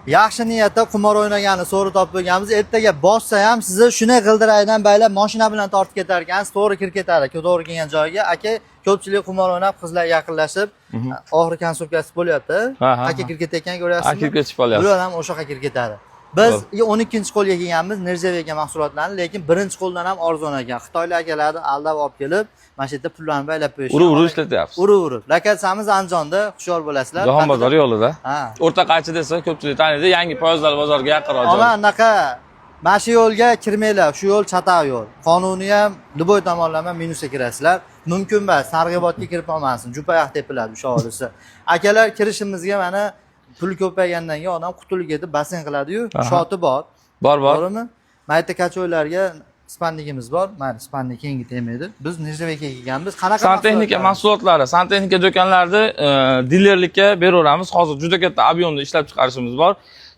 Yaxshi niyatda qimor o'ynaganini so'ri topib bo'lganmiz. Ertaga bossa ham sizni shunday g'ildiraydan baylab mashina bilan tortib ketar ekansiz, to'g'ri kirib ketadi. To'g'ri kelgan joyiga aka ko'pchilik qimor o'ynab qizlar yaqinlashib, oxiri konsultatsiya bo'lyapti. Aka kirib ketayotgan ko'ryapsizmi? Aka kirib ketib qolyapti. Bular ham o'sha yoqqa kirib ketadi. Biz 12-qo'lga kelganmiz Nirjavega mahsulotlarni, lekin birinchi qo'ldan ham arzon ekan. Xitoylik akalarni aldab olib kelib, mana shu yerda pullarni baylab qo'yishgan. Urib ishlatyapsiz. Urib. Lokatsiyamiz Andijonda, hushyor bo'lasizlar. Jahon bozori yo'lida. Ha. O'rta Qaychi desa ko'pchilik taniydi, yangi poyezdlar bozoriga yaqinroq joy. Mana anaqa mana shu yo'lga kirmanglar, shu yo'l chataq yo'l. Qonuniy ham Duboy tomonlama minusga kirasizlar. Mumkin emas, Sarg'ibotga kirib olmasin, Jupayoq tepiladi o'sha olisi. Akalar kirishimizga mana pul ko'paygandan keyin odam qutulib ketib basen qiladi-yu, shoti bor. Bor. To'g'rimi? Mayta kachoylarga spandligimiz bor. Mana spandlik keyingi tegmaydi. Biz Nirjavega kelganmiz. Qanaqa santexnika mahsulotlari, santexnika do'konlarida dilerlikka beraveramiz. Hozir juda katta ob'yomda ishlab chiqarishimiz bor.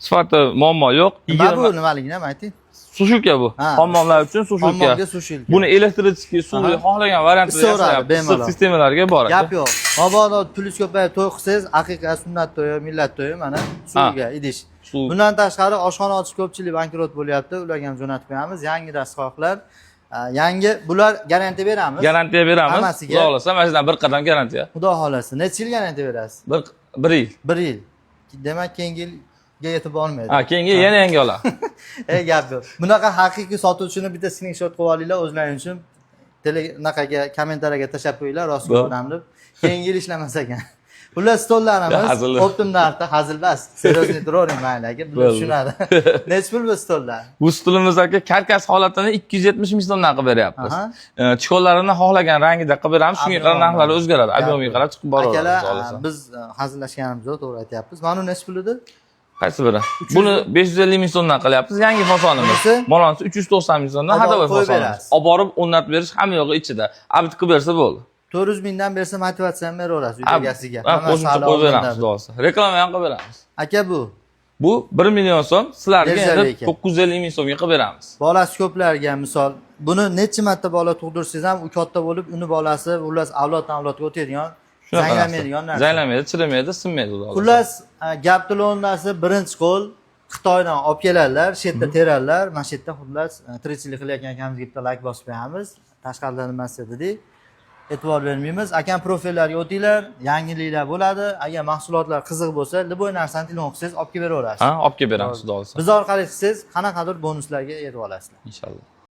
Sifatda muammo yo'q. Bu nimaligini ayting. Sushilka bu. Hammomlar uchun sushilka. Hammomga sushilka. Buni elektrический suvli xohlagan variantda yasayapmiz. Sistemalarga bor. Gap yo'q. Mabodo plyus ko'payib to'y qilsangiz, haqiqiy sunnat to'yi, millat to'yi mana suvga idish. Bundan tashqari oshxona ochish ko'pchilik bankrot bo'lyapti. Ularga ham jo'natib qo'yamiz. Yangi dastgohlar, yangi bular garantiya beramiz. Garantiya beramiz. Xudo xolasa, mana shundan bir qadam garantiya. Xudo xolasa. Necha yil garantiya berasiz? 1 yil. 1 yil. Demak, keyingi yilga yetib bormaydi. Keyingi yana yangi ola. Gap yo'q. Bunaqa haqiqiy sotuvchini bitta screenshot qilib olinglar o'zlaringiz uchun. Naqaga kommentariyaga tashlab qo'yinglar, rost odam deb. Keyingi yil ishlamas ekan. Bular stollarimiz Optim narxda hazilbas. Seriozniy turavering mayli, bular tushunadi. Necha pul bu stollar? Bu stolimiz aka karkas holatini 270 ming so'mdan qilib beryapmiz. Chikollarini xohlagan rangida qilib beramiz. Shunga qarab narxlari o'zgaradi. Ob'yomga qarab chiqib boraveradi. Akalar, biz hazillashganimizda to'g'ri aytyapmiz. Mana necha pul edi? Qaysi biri? Buni 550 ming so'mdan qilyapmiz. Yangi fasonimiz. Balonsi 390 ming so'mdan hadavoy fasonimiz. Olib borib o'rnatib berish hamma yo'g'i ichida. Abit qilib bersa bo'ldi. 400 mingdan bersa motivatsiya ham beraverasiz uy egasiga. Qo'shimcha qo'yib beramiz, xudosi. Reklama ham qilib beramiz. Aka bu 1 million so'm, sizlarga endi 950 ming so'mga qilib beramiz. Bolasi ko'plarga misol, buni necha marta bola tug'dirsangiz ham u katta bo'lib, uni bolasi ular avloddan avlodga o'tadigan, zanglamaydigan narsa. Zanglamaydi, chirimaydi, sinmaydi xudo. Xullas, gap tilondasi birinchi qo'l Xitoydan olib keladilar, shu yerda teradilar. Mana shu yerda xullas tirikchilik qilayotgan akamizga bitta like bosib qo'yamiz. Tashqaridan nima dedi? E'tibor bermaymiz. Akam profillariga o'tinglar, yangiliklar bo'ladi. Agar mahsulotlar qiziq bo'lsa, Liboy narsani telefon qilsangiz olib kelib beraverasiz. Olib kelib beramiz, xudo xolasa. Biz orqali qilsangiz qanaqadir bonuslarga erib olasizlar. Inshaalloh.